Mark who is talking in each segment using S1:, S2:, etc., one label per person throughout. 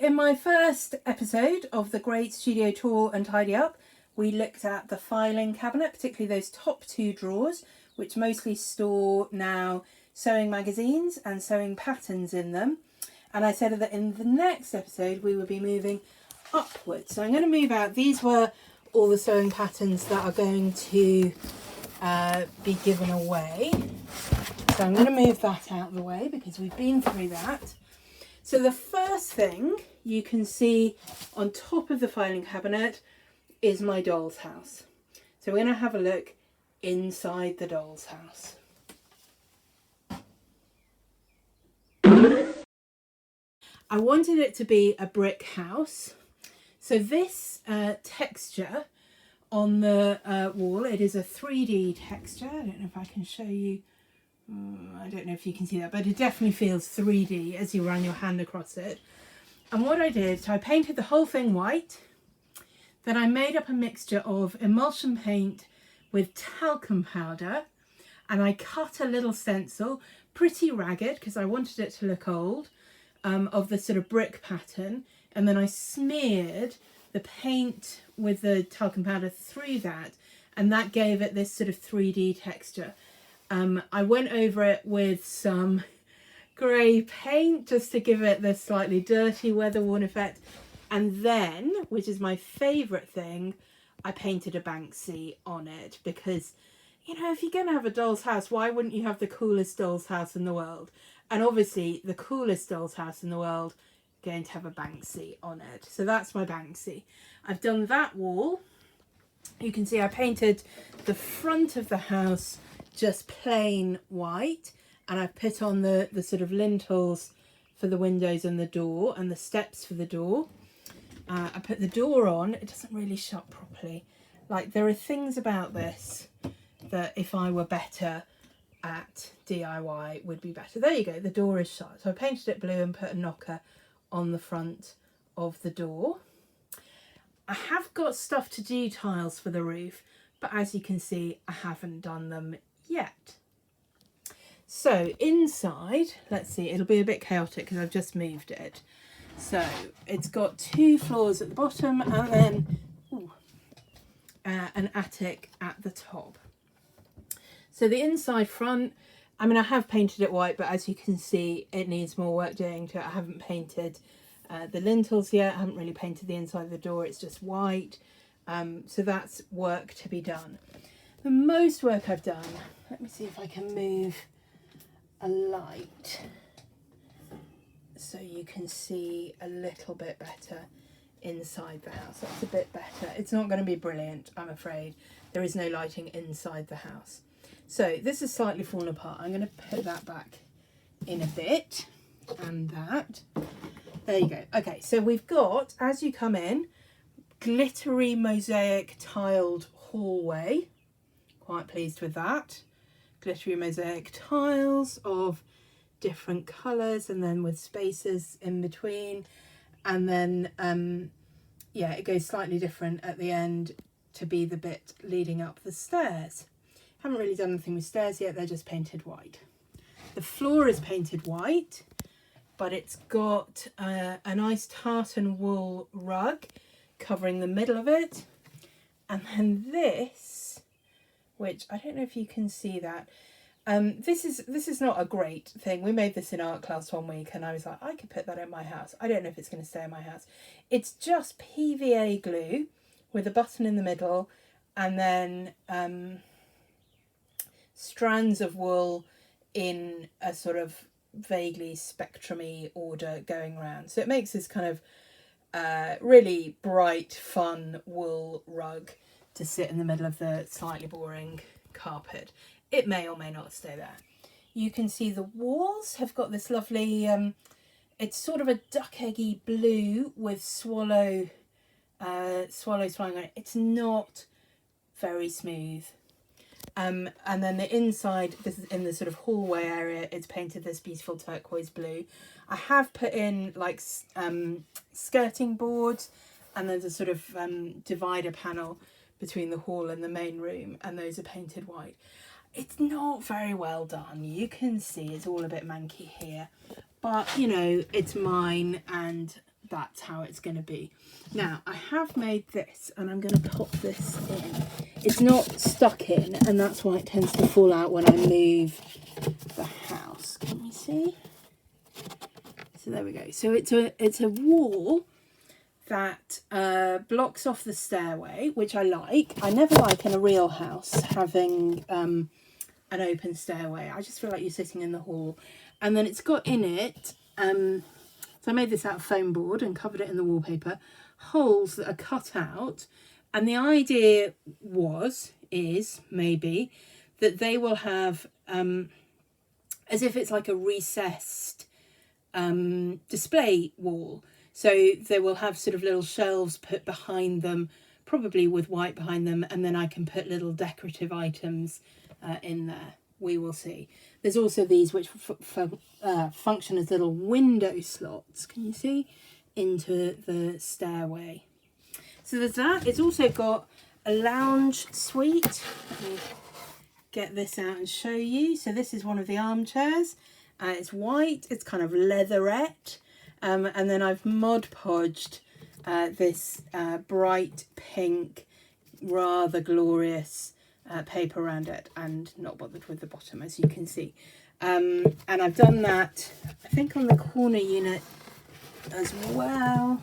S1: in my first episode of the Great Studio Tour and Tidy Up, we looked at the filing cabinet, particularly those top two drawers, which mostly store now sewing magazines and sewing patterns in them. And I said that in the next episode we would be moving upwards. So I'm going to move out. These were all the sewing patterns that are going to be given away. So I'm going to move that out of the way because we've been through that. So the first thing you can see on top of the filing cabinet is my doll's house. So we're going to have a look inside the doll's house. I wanted it to be a brick house. So this texture on the wall, it is a 3D texture. I don't know if I can show you. I don't know if you can see that, but it definitely feels 3D as you run your hand across it. And what I did, so I painted the whole thing white. Then I made up a mixture of emulsion paint with talcum powder, and I cut a little stencil, pretty ragged because I wanted it to look old, of the sort of brick pattern, and then I smeared the paint with the talcum powder through that, and that gave it this sort of 3D texture. I went over it with some grey paint just to give it this slightly dirty weather-worn effect, and then, which is my favourite thing, I painted a Banksy on it because, you know, if you're going to have a doll's house, why wouldn't you have the coolest doll's house in the world? And obviously the coolest doll's house in the world going to have a Banksy on it. So that's my Banksy. I've done that wall. You can see I painted the front of the house just plain white, and I've put on the sort of lintels for the windows and the door and the steps for the door. I put the door on. It doesn't really shut properly. Like, there are things about this that if I were better at DIY would be better. There you go, the door is shut. So I painted it blue and put a knocker on the front of the door. I have got stuff to do tiles for the roof, but as you can see, I haven't done them yet. So inside, let's see, it'll be a bit chaotic because I've just moved it. So it's got 2 floors at the bottom and then an attic at the top. So the inside front, I mean, I have painted it white, but as you can see, it needs more work doing to it. I haven't painted the lintels yet. I haven't really painted the inside of the door. It's just white. So that's work to be done. The most work I've done, let me see if I can move a light so you can see a little bit better inside the house. That's a bit better. It's not going to be brilliant, I'm afraid. There is no lighting inside the house. So this is slightly fallen apart. I'm going to put that back in a bit, and that. There you go. Okay, so we've got, as you come in, glittery mosaic tiled hallway. Quite pleased with that. Glittery mosaic tiles of different colours and then with spaces in between. And then, yeah, it goes slightly different at the end to be the bit leading up the stairs. Haven't really done anything with stairs yet, they're just painted white. The floor is painted white, but it's got a nice tartan wool rug covering the middle of it. And then this, which I don't know if you can see that. This is not a great thing. We made this in art class one week and I was like, I could put that in my house. I don't know if it's going to stay in my house. It's just PVA glue with a button in the middle and then strands of wool in a sort of vaguely spectrum-y order going around. So it makes this kind of really bright, fun wool rug to sit in the middle of the slightly boring carpet. It may or may not stay there. You can see the walls have got this lovely, it's sort of a duck eggy blue with swallows flying on it. It's not very smooth. And then the inside, this is in the sort of hallway area, it's painted this beautiful turquoise blue. I have put in like skirting boards, and there's a sort of divider panel between the hall and the main room, and those are painted white. It's not very well done. You can see it's all a bit manky here, but you know, it's mine and that's how it's going to be. Now I have made this, and I'm going to pop this in. It's not stuck in, and that's why it tends to fall out when I move the house. Can you see? So there we go. So it's a wall that blocks off the stairway, which I like. I never like in a real house having an open stairway. I just feel like you're sitting in the hall. And then it's got in it, so I made this out of foam board and covered it in the wallpaper, holes that are cut out. And the idea is maybe that they will have, as if it's like a recessed display wall. So they will have sort of little shelves put behind them, probably with white behind them, and then I can put little decorative items in there. We will see. There's also these which function as little window slots. Can you see? Into the stairway. So there's that. It's also got a lounge suite. Let me get this out and show you. So this is one of the armchairs. It's white. It's kind of leatherette. And then I've Mod Podged this bright pink, rather glorious paper around it, and not bothered with the bottom, as you can see. And I've done that, I think, on the corner unit as well.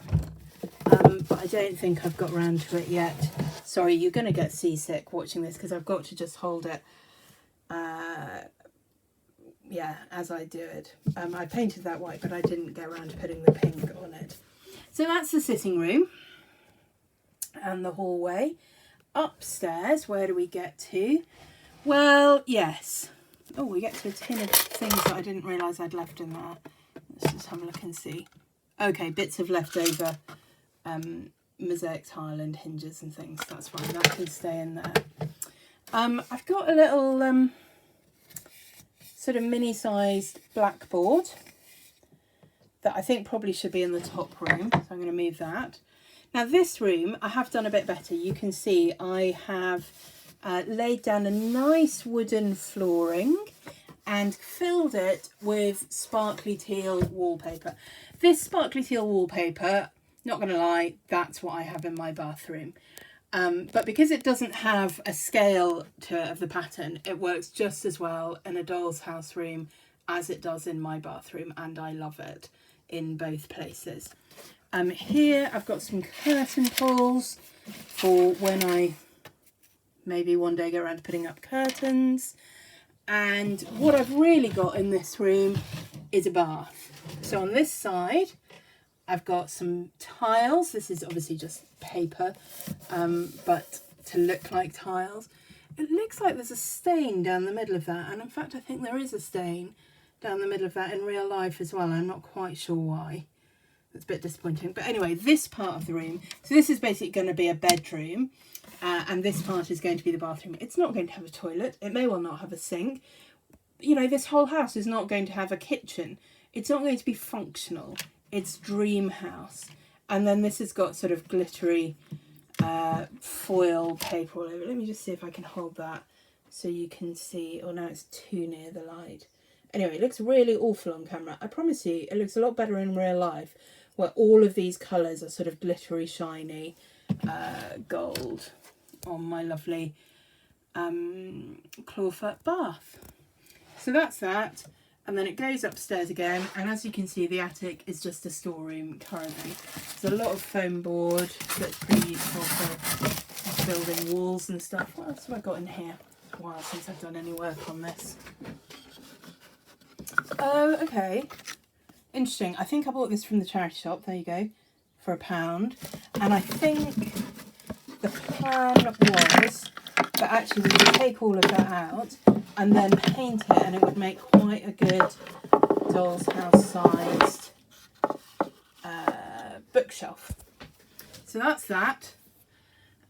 S1: But I don't think I've got round to it yet. Sorry, you're going to get seasick watching this because I've got to just hold it. Yeah, as I do it. I painted that white, but I didn't get around to putting the pink on it. So that's the sitting room and the hallway. Upstairs, where do we get to? Well, yes. Oh, we get to a tin of things that I didn't realise I'd left in there. Let's just have a look and see. Okay, bits of leftover mosaic tile and hinges and things. That's fine, that can stay in there. I've got a little sort of mini-sized blackboard that I think probably should be in the top room. So I'm going to move that. Now this room I have done a bit better. You can see I have laid down a nice wooden flooring and filled it with sparkly teal wallpaper. This sparkly teal wallpaper, not going to lie, that's what I have in my bathroom. But because it doesn't have a scale to it of the pattern, it works just as well in a doll's house room as it does in my bathroom, and I love it in both places. Here I've got some curtain pulls for when I maybe one day go around to putting up curtains. And what I've really got in this room is a bath. So on this side I've got some tiles. This is obviously just paper, but to look like tiles. It looks like there's a stain down the middle of that, and in fact I think there is a stain down the middle of that in real life as well. I'm not quite sure why. It's a bit disappointing, but anyway, this part of the room, so this is basically going to be a bedroom, and this part is going to be the bathroom. It's not going to have a toilet. It may well not have a sink. You know, this whole house is not going to have a kitchen. It's not going to be functional. It's dream house. And then this has got sort of glittery foil paper all over it. Let me just see if I can hold that so you can see. Oh, now it's too near the light. Anyway, it looks really awful on camera. I promise you, it looks a lot better in real life, where all of these colours are sort of glittery, shiny gold on my lovely clawfoot bath. So that's that. And then it goes upstairs again, and as you can see, the attic is just a storeroom currently. There's a lot of foam board that's pretty useful for building walls and stuff. What else have I got in here? It's a while since I've done any work on this. Oh, okay. Interesting. I think I bought this from the charity shop. There you go. For £1. And I think the plan was that actually we would take all of that out and then paint it, and it would make quite a good doll's house sized bookshelf. So that's that.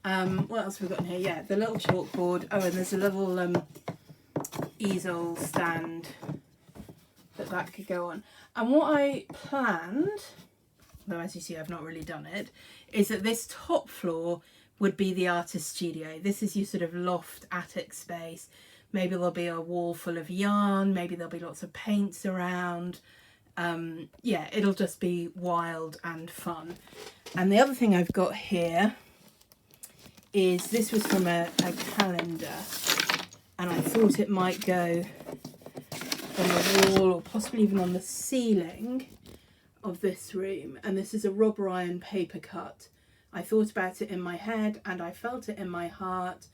S1: What else have we got in here? Yeah, the little chalkboard. Oh, and there's a little easel stand that could go on. And what I planned, though as you see I've not really done it, is that this top floor would be the artist studio. This is your sort of loft attic space. Maybe there'll be a wall full of yarn, maybe there'll be lots of paints around, yeah, it'll just be wild and fun. And the other thing I've got here is, this was from a calendar, and I thought it might go on the wall or possibly even on the ceiling of this room. And this is a Rob Ryan paper cut. I thought about it in my head and I felt it in my heart,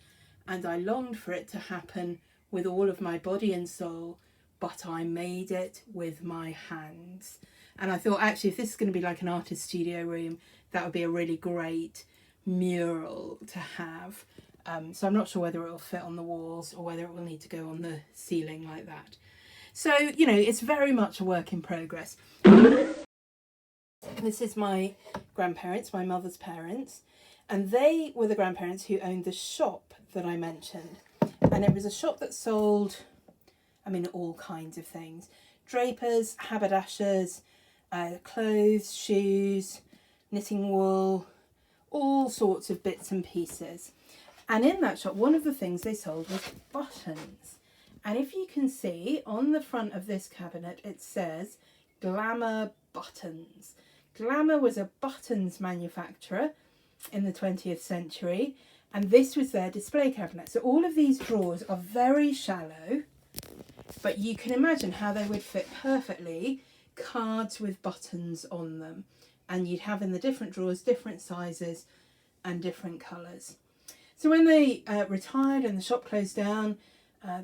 S1: and I longed for it to happen with all of my body and soul, but I made it with my hands. And I thought, actually, if this is going to be like an artist studio room, that would be a really great mural to have. So I'm not sure whether it will fit on the walls or whether it will need to go on the ceiling like that. So, you know, it's very much a work in progress. This is my grandparents, my mother's parents, and they were the grandparents who owned the shop that I mentioned. And it was a shop that sold, I mean, all kinds of things. Drapers, haberdashers, clothes, shoes, knitting wool, all sorts of bits and pieces. And in that shop, one of the things they sold was buttons. And if you can see on the front of this cabinet, it says Glamour Buttons. Glamour was a buttons manufacturer in the 20th century, and this was their display cabinet. So all of these drawers are very shallow, but you can imagine how they would fit perfectly cards with buttons on them. And you'd have in the different drawers different sizes and different colours. So when they retired and the shop closed down,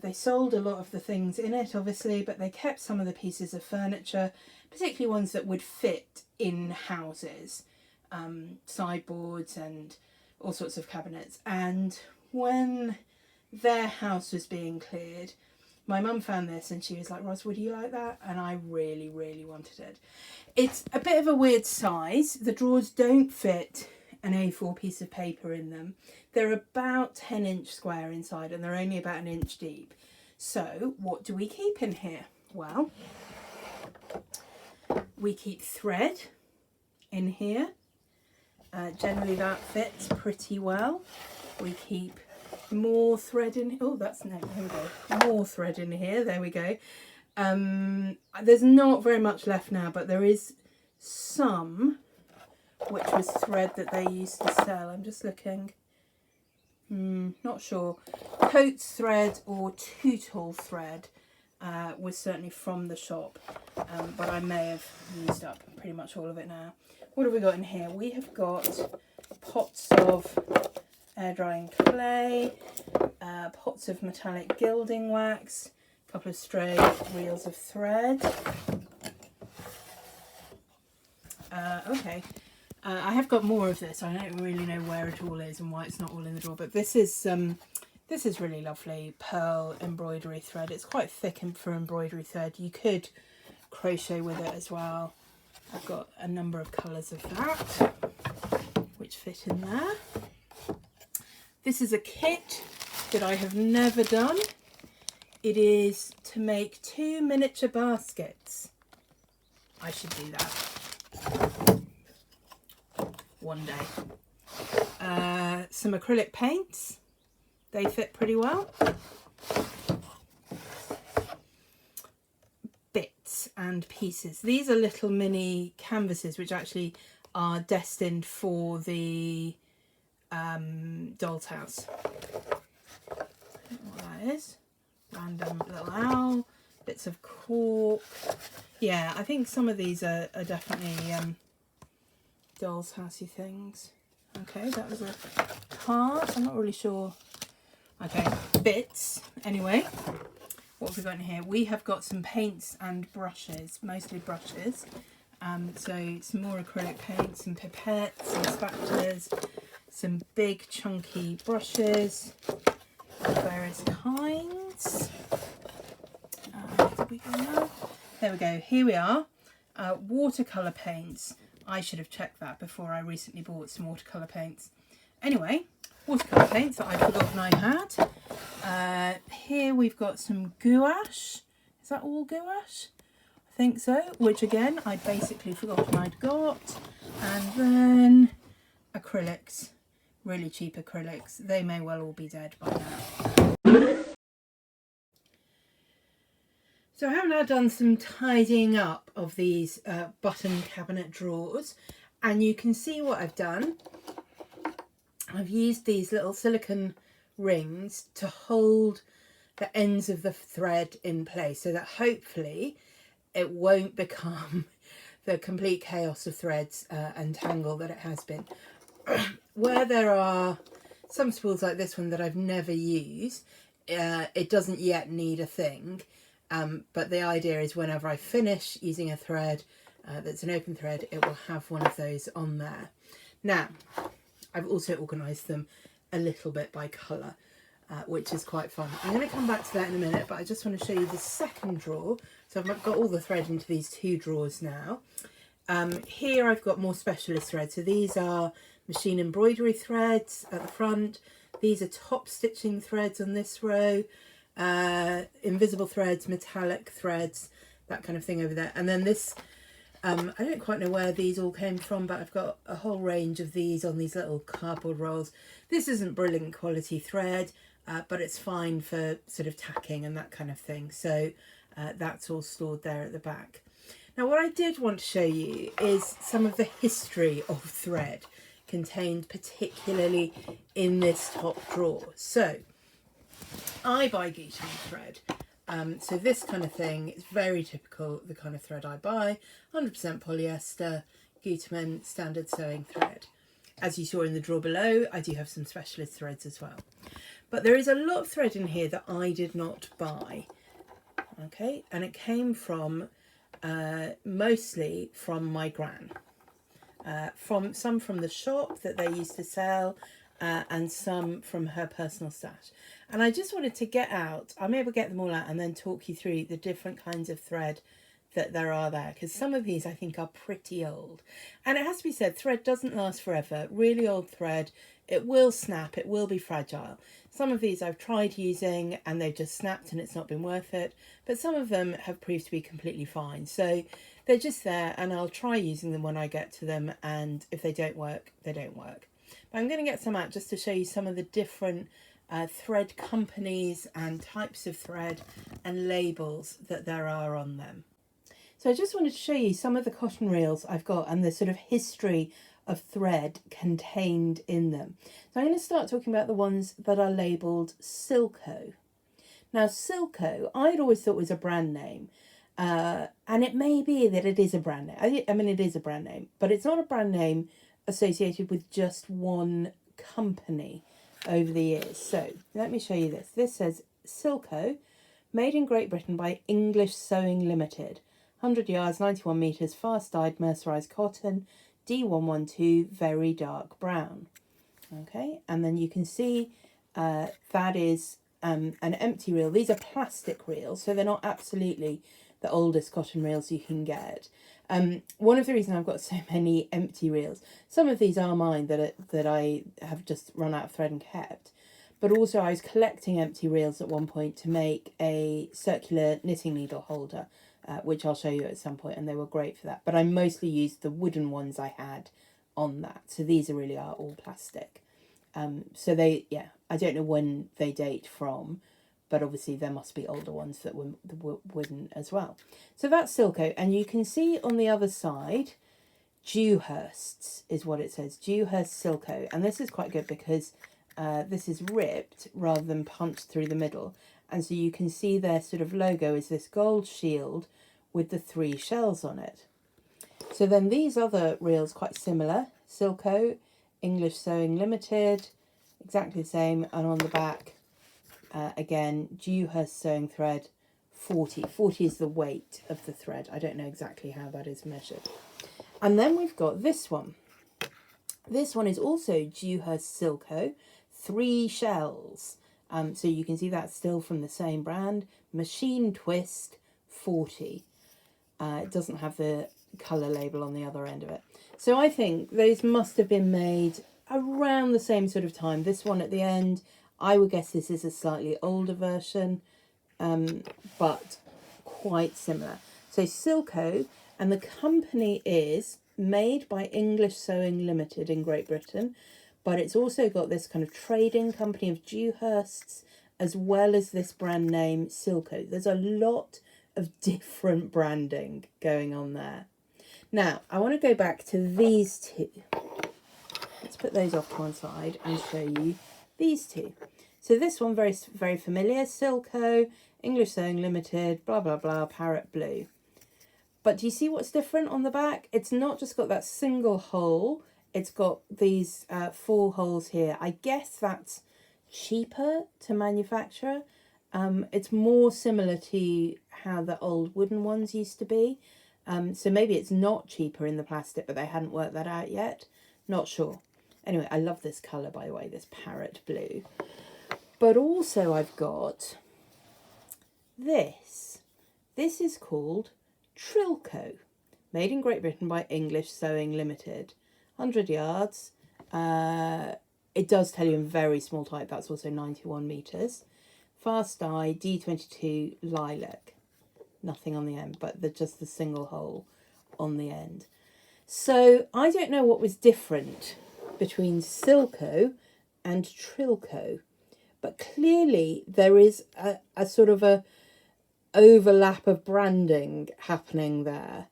S1: they sold a lot of the things in it, obviously, but they kept some of the pieces of furniture, particularly ones that would fit in houses, sideboards and all sorts of cabinets. And when their house was being cleared, my mum found this and she was like, Ros, would you like that? And I really, really wanted it. It's a bit of a weird size. The drawers don't fit an A4 piece of paper in them. They're about 10-inch square inside and they're only about an inch deep. So what do we keep in here? Well, we keep thread in here. Generally that fits pretty well. We keep more thread in, oh that's, no, here we go, more thread in here, there we go. There's not very much left now, but there is some, which was thread that they used to sell. I'm just looking, not sure. Coates thread or Tootle thread was certainly from the shop, but I may have used up pretty much all of it now. What have we got in here? We have got pots of air drying clay, pots of metallic gilding wax, a couple of stray reels of thread. Okay, I have got more of this. I don't really know where it all is and why it's not all in the drawer, but this is really lovely pearl embroidery thread. It's quite thick for embroidery thread. You could crochet with it as well. I've got a number of colours of that which fit in there. This is a kit that I have never done. It is to make 2 miniature baskets. I should do that one day. Some acrylic paints. They fit pretty well. Bits and pieces. These are little mini canvases which actually are destined for the doll's house. I don't know what that is. Random little owl, bits of cork. Yeah, I think some of these are definitely doll's housey things. Okay, that was a card. I'm not really sure. Okay, bits. Anyway, what have we got in here? We have got some paints and brushes, mostly brushes. So some more acrylic paints, some pipettes, some spatulas, some big chunky brushes of various kinds. Did we go now? There we go. Here we are. Watercolour paints. I should have checked that before I recently bought some watercolour paints. Anyway, watercolour paints that I'd forgotten I had. Here we've got some gouache. Is that all gouache? I think so. Which again, I'd basically forgotten I'd got. And then acrylics. Really cheap acrylics. They may well all be dead by now. So I have now done some tidying up of these button cabinet drawers, and you can see what I've done. I've used these little silicone rings to hold the ends of the thread in place so that hopefully it won't become the complete chaos of threads and tangle that it has been. Where there are some spools like this one that I've never used, it doesn't yet need a thing. But the idea is whenever I finish using a thread that's an open thread, it will have one of those on there. Now, I've also organised them a little bit by colour, which is quite fun. I'm going to come back to that in a minute, but I just want to show you the second drawer. So I've got all the thread into these two drawers now. Here I've got more specialist threads. So these are machine embroidery threads at the front. These are top stitching threads on this row. Invisible threads, metallic threads, that kind of thing over there. And then this, I don't quite know where these all came from, but I've got a whole range of these on these little cardboard rolls. This isn't brilliant quality thread, but it's fine for sort of tacking and that kind of thing. So that's all stored there at the back. Now what I did want to show you is some of the history of thread contained particularly in this top drawer. So I buy Gutermann thread, so this kind of thing is very typical of the kind of thread I buy, 100% polyester, Gutermann standard sewing thread. As you saw in the drawer below, I do have some specialist threads as well. But there is a lot of thread in here that I did not buy, okay, and it came from, mostly from my gran, some from the shop that they used to sell, and some from her personal stash. And I just wanted to get out, I'm able to get them all out and then talk you through the different kinds of thread that there are there, because some of these I think are pretty old. And it has to be said, thread doesn't last forever. Really old thread, it will snap, it will be fragile. Some of these I've tried using and they've just snapped and it's not been worth it, but some of them have proved to be completely fine. So they're just there and I'll try using them when I get to them, and if they don't work, they don't work. But I'm going to get some out just to show you some of the different thread companies and types of thread and labels that there are on them. So I just wanted to show you some of the cotton reels I've got and the sort of history of thread contained in them. So I'm going to start talking about the ones that are labelled Sylko. Now Sylko, I'd always thought was a brand name, and it may be that it is a brand name. I mean, it is a brand name, but it's not a brand name associated with just one company over the years. So let me show you this. This says Sylko, made in Great Britain by English Sewing Limited. 100 yards, 91 metres, fast-dyed mercerised cotton, D112, very dark brown. Okay, and then you can see that is an empty reel. These are plastic reels, so they're not absolutely the oldest cotton reels you can get. One of the reasons I've got so many empty reels, some of these are mine that I have just run out of thread and kept, but also I was collecting empty reels at one point to make a circular knitting needle holder, which I'll show you at some point, and they were great for that. But I mostly used the wooden ones I had on that. So these really are all plastic. So they, yeah, I don't know when they date from, but obviously there must be older ones that were wooden as well. So that's Sylko, and you can see on the other side, Dewhurst's is what it says, Dewhurst Sylko. And this is quite good because this is ripped rather than punched through the middle. And so you can see their sort of logo is this gold shield with the 3 shells on it. So then these other reels quite similar. Sylko, English Sewing Limited, exactly the same. And on the back, again, Dewhurst sewing thread, 40. 40 is the weight of the thread. I don't know exactly how that is measured. And then we've got this one. This one is also Dewhurst Sylko, 3 shells. So you can see that's still from the same brand. Machine twist, 40. It doesn't have the colour label on the other end of it. So I think those must have been made around the same sort of time. This one at the end, I would guess this is a slightly older version, but quite similar. So Sylko, and the company is made by English Sewing Limited in Great Britain, but it's also got this kind of trading company of Dewhursts, as well as this brand name Sylko. There's a lot of different branding going on there. Now, I want to go back to these two. Let's put those off to one side and show you these two. So this one, very, very familiar, Sylko, English Sewing Limited, blah, blah, blah, parrot blue. But do you see what's different on the back? It's not just got that single hole, it's got these 4 holes here. I guess that's cheaper to manufacture. It's more similar to how the old wooden ones used to be. So maybe it's not cheaper in the plastic, but they hadn't worked that out yet. Not sure. Anyway, I love this colour, by the way, this parrot blue. But also I've got this. This is called Trylko, made in Great Britain by English Sewing Limited. 100 yards. It does tell you in very small type, that's also 91 metres. Fast dye, D22 lilac. Nothing on the end, but just the single hole on the end. So I don't know what was different between Sylko and Trylko, but clearly there is a sort of a overlap of branding happening there.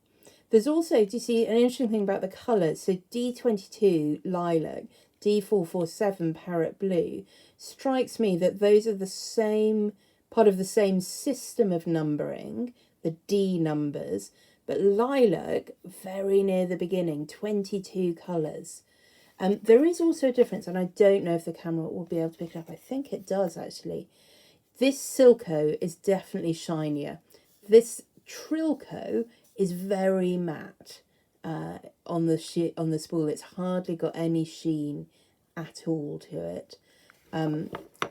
S1: There's also, do you see, an interesting thing about the colours? So D22 lilac, D447 parrot blue, strikes me that those are the same, part of the same system of numbering, the D numbers, but lilac, very near the beginning, 22 colours. There is also a difference, and I don't know if the camera will be able to pick it up. I think it does, actually. This Sylko is definitely shinier. This Trylko is very matte on the spool. It's hardly got any sheen at all to it.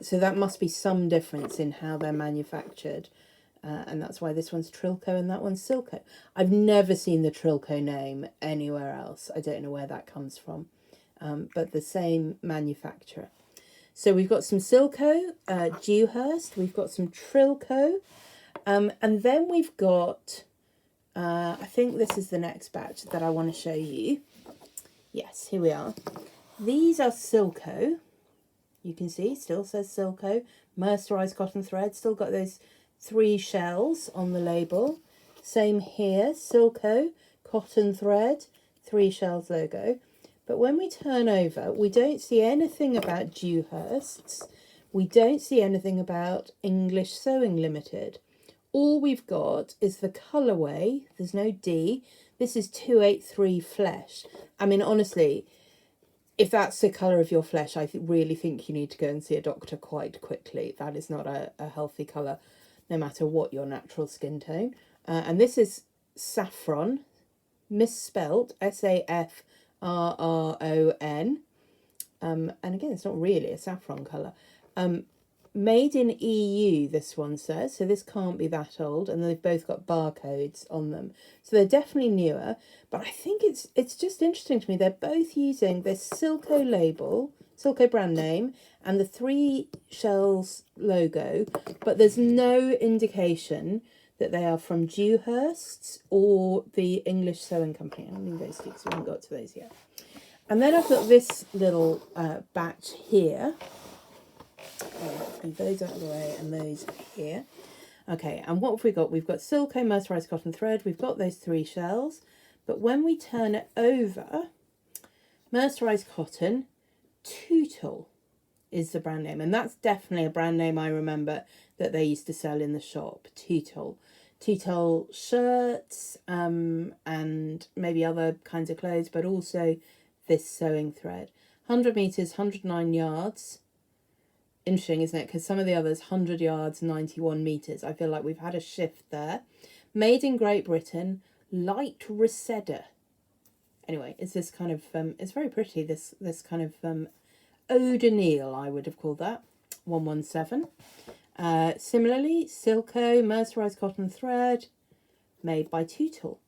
S1: So that must be some difference in how they're manufactured. And that's why this one's Trylko and that one's Sylko. I've never seen the Trylko name anywhere else. I don't know where that comes from. But the same manufacturer. So we've got some Sylko, Dewhurst, we've got some Trylko, and then we've got, I think this is the next batch that I want to show you. Yes, here we are. These are Sylko. You can see, still says Sylko. Mercerized cotton thread, still got those 3 shells on the label. Same here, Sylko, cotton thread, 3 shells logo. But when we turn over, we don't see anything about Dewhursts. We don't see anything about English Sewing Limited. All we've got is the colourway. There's no D. This is 283 flesh. I mean, honestly, if that's the colour of your flesh, I really think you need to go and see a doctor quite quickly. That is not a healthy colour, no matter what your natural skin tone. And this is saffron, misspelt, S-A-F-R-R-O-N. And again, it's not really a saffron colour. Made in EU, this one says, so this can't be that old, and they've both got barcodes on them. So they're definitely newer, but I think it's just interesting to me. They're both using this Sylko label, Sylko brand name, and the 3 shells logo, but there's no indication that they are from Dewhursts or the English Sewing Company. I mean those two, because we haven't got to those yet. And then I've got this little batch here. Let's move those out of the way and those here. Okay, and what have we got? We've got Sylko mercerized cotton thread. We've got those 3 shells. But when we turn it over, mercerized cotton, Tootle is the brand name. And that's definitely a brand name I remember that they used to sell in the shop, Tootle. Tootle shirts and maybe other kinds of clothes, but also this sewing thread. 100 metres, 109 yards. Interesting, isn't it? Because some of the others, 100 yards, 91 metres. I feel like we've had a shift there. Made in Great Britain, light Reseda. Anyway, it's this kind of, it's very pretty, this kind of eau de Nil, I would have called that. 117. Similarly, Sylko, mercerized cotton thread, made by Tootle.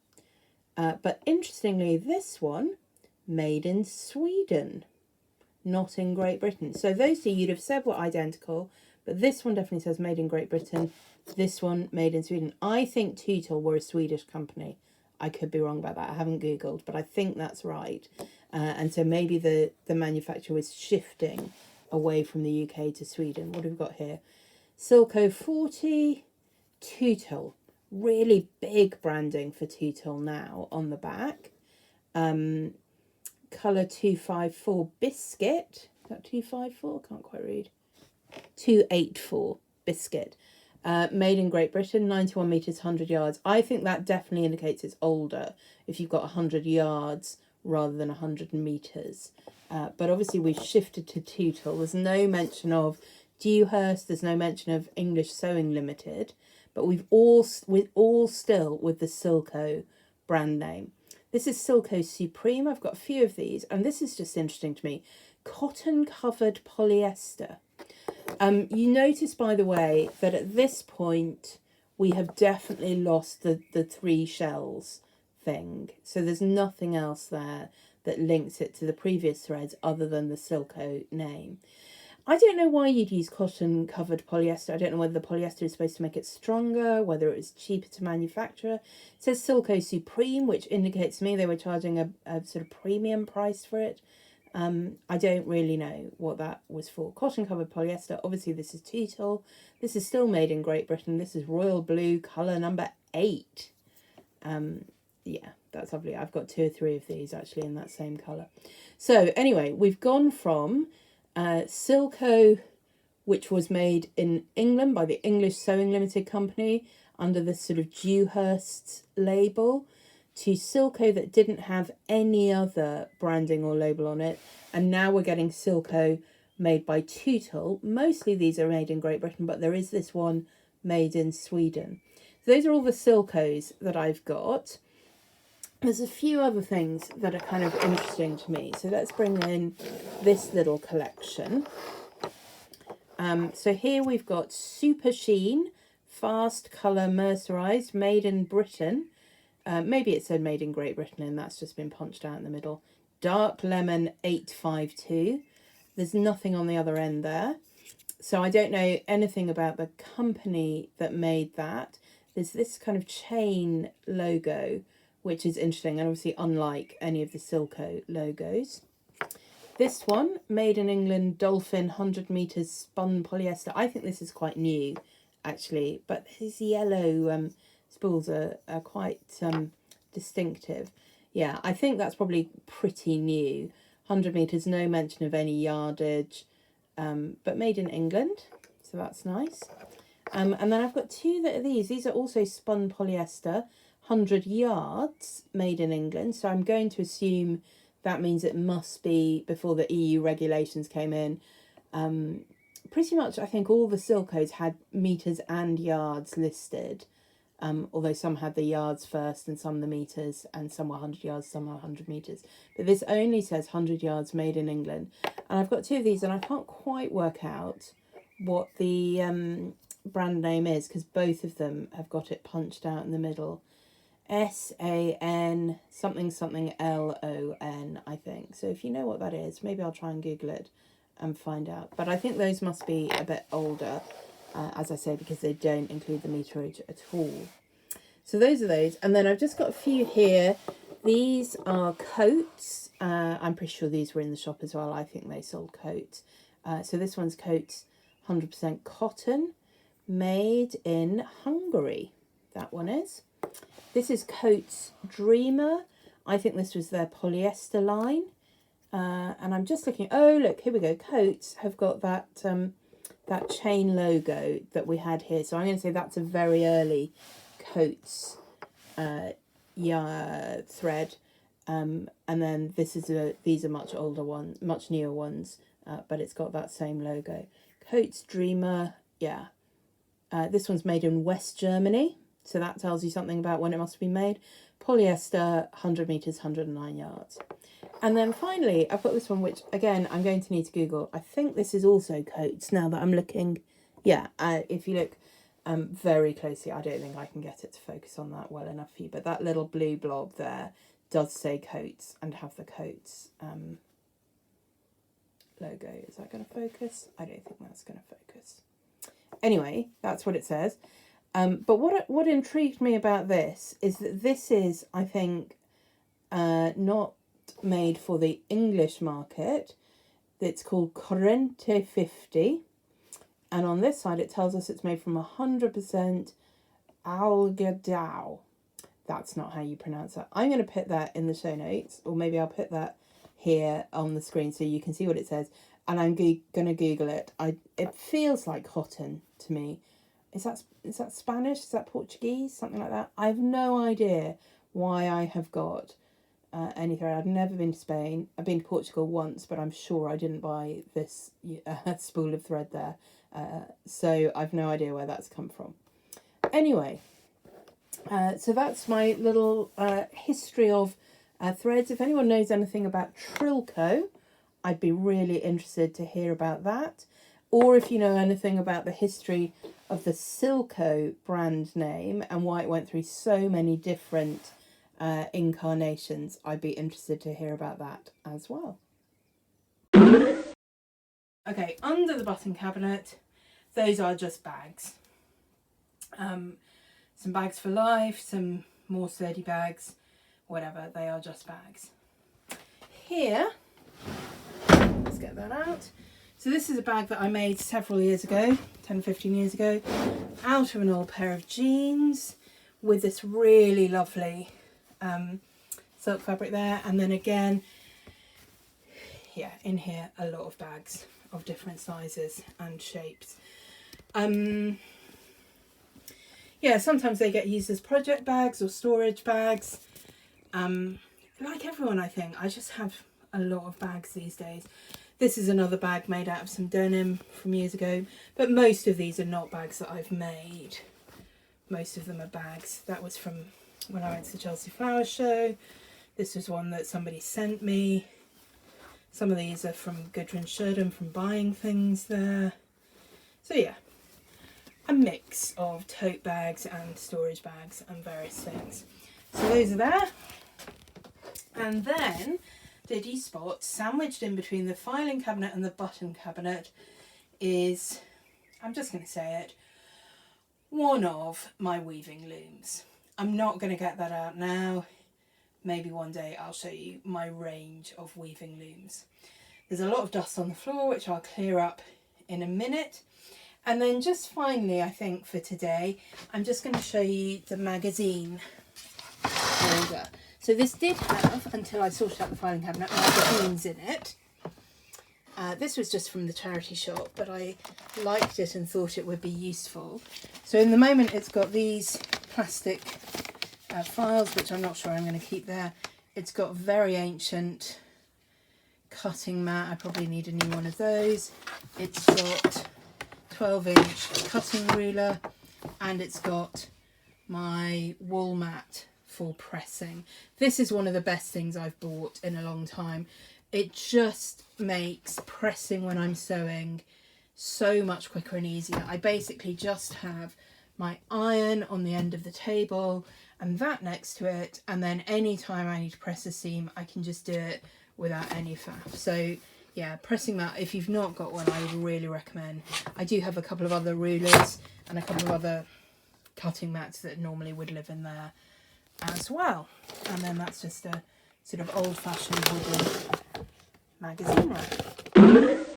S1: But interestingly, this one, made in Sweden, not in Great Britain. So those two you'd have said were identical, but this one definitely says made in Great Britain, this one made in Sweden. I think Tootle were a Swedish company. I could be wrong about that. I haven't Googled, but I think that's right. And so maybe the manufacturer was shifting away from the UK to Sweden. What have we got here? Sylko 40, Tootle. really big branding for Tutil now on the back. Colour 254 biscuit. Is that 254? Can't quite read. 284 biscuit. Made in Great Britain, 91 metres, 100 yards. I think that definitely indicates it's older if you've got 100 yards rather than 100 metres. But obviously we've shifted to Tutil. There's no mention of Dewhurst, there's no mention of English Sewing Limited, but we're all still with the Sylko brand name. This is Sylko Supreme. I've got a few of these, and this is just interesting to me. Cotton covered polyester. You notice, by the way, that at this point we have definitely lost the 3 shells thing. So there's nothing else there that links it to the previous threads other than the Sylko name. I don't know why you'd use cotton covered polyester. I don't know whether the polyester is supposed to make it stronger, whether it was cheaper to manufacture. It says Sylko Supreme, which indicates to me they were charging a sort of premium price for it. I don't really know what that was for. Cotton covered polyester. Obviously this is Tutil. This is still made in Great Britain. This is royal blue, colour number 8. Yeah, that's lovely. I've got 2 or 3 of these actually in that same colour. So anyway, we've gone from Sylko, which was made in England by the English Sewing Limited Company under this sort of Dewhurst label, to Sylko that didn't have any other branding or label on it. And now we're getting Sylko made by Tutil. Mostly these are made in Great Britain, but there is this one made in Sweden. So those are all the Sylkos that I've got. There's a few other things that are kind of interesting to me. So let's bring in this little collection. So here we've got Super Sheen, Fast Colour Mercerized, made in Britain. Maybe it said made in Great Britain and that's just been punched out in the middle. Dark Lemon 852. There's nothing on the other end there. So I don't know anything about the company that made that. There's this kind of chain logo, which is interesting and obviously unlike any of the Sylko logos. This one, made in England, Dolphin 100 metres spun polyester. I think this is quite new, actually, but these yellow spools are quite distinctive. Yeah, I think that's probably pretty new. 100 metres, no mention of any yardage, but made in England, so that's nice. And then I've got 2 that are these. These are also spun polyester, 100 yards, made in England. So I'm going to assume that means it must be before the EU regulations came in. Pretty much, I think all the Sylkos had metres and yards listed, although some had the yards first and some the metres, and some were 100 yards, some were 100 metres. But this only says 100 yards, made in England. And I've got 2 of these, and I can't quite work out what the brand name is, because both of them have got it punched out in the middle. SAN something something LON, I think. So if you know what that is, maybe I'll try and Google it and find out. But I think those must be a bit older, as I say, because they don't include the meterage at all. So those are those. And then I've just got a few here. These are coats. I'm pretty sure these were in the shop as well. I think they sold coats. So this one's coats 100% cotton, made in Hungary. That one is. This is Coats Dreamer. I think this was their polyester line. And I'm just looking. Oh, look, here we go. Coats have got that that chain logo that we had here. So I'm going to say that's a very early Coats thread. And then this is these are much older ones, much newer ones, but it's got that same logo. Coats Dreamer, yeah. This one's made in West Germany. So that tells you something about when it must have been made. Polyester, 100 metres, 109 yards. And then finally, I've got this one, which, again, I'm going to need to Google. I think this is also Coats now that I'm looking. Yeah, if you look very closely, I don't think I can get it to focus on that well enough for you. But that little blue blob there does say Coats and have the Coats logo. Is that going to focus? I don't think that's going to focus. Anyway, that's what it says. But what intrigued me about this is that this is, I think, not made for the English market. It's called Corrente 50. And on this side, it tells us it's made from 100% Algodão. That's not how you pronounce it. I'm going to put that in the show notes, or maybe I'll put that here on the screen so you can see what it says. And I'm going to Google it. It feels like cotton to me. Is that Spanish? Is that Portuguese? Something like that. I have no idea why I have got any thread. I've never been to Spain. I've been to Portugal once, but I'm sure I didn't buy this spool of thread there. So I've no idea where that's come from. Anyway, so that's my little history of threads. If anyone knows anything about Trylko, I'd be really interested to hear about that. Or if you know anything about the history of the Sylko brand name and why it went through so many different incarnations, I'd be interested to hear about that as well. Okay, under the button cabinet, those are just bags. Some bags for life, some more sturdy bags, whatever, they are just bags. Here, let's get that out. So this is a bag that I made several years ago, 10, 15 years ago, out of an old pair of jeans with this really lovely silk fabric there. And then again, yeah, in here, a lot of bags of different sizes and shapes. Yeah, sometimes they get used as project bags or storage bags. Like everyone, I think, I just have a lot of bags these days. This is another bag made out of some denim from years ago, but most of these are not bags that I've made. Most of them are bags. That was from when I went to the Chelsea Flower Show. This was one that somebody sent me. Some of these are from Gudrun Sheridan from buying things there. So yeah, a mix of tote bags and storage bags and various things. So those are there. And then, did you spot, sandwiched in between the filing cabinet and the button cabinet is, I'm just going to say it, one of my weaving looms. I'm not going to get that out now. Maybe one day I'll show you my range of weaving looms. There's a lot of dust on the floor, which I'll clear up in a minute. And then just finally, I think for today, I'm just going to show you the magazine holder. So this did have, until I sorted out the filing cabinet, magazines in it. This was just from the charity shop, but I liked it and thought it would be useful. So in the moment it's got these plastic files, which I'm not sure I'm going to keep there. It's got a very ancient cutting mat. I probably need a new one of those. It's got 12-inch cutting ruler, and it's got my wool mat for pressing. This is one of the best things I've bought in a long time. It just makes pressing when I'm sewing so much quicker and easier. I basically just have my iron on the end of the table and that next to it, and then any time I need to press a seam I can just do it without any faff. So yeah, pressing mat, if you've not got one, I would really recommend. I do have a couple of other rulers and a couple of other cutting mats that normally would live in there as well. And then that's just a sort of old-fashioned wooden magazine rack.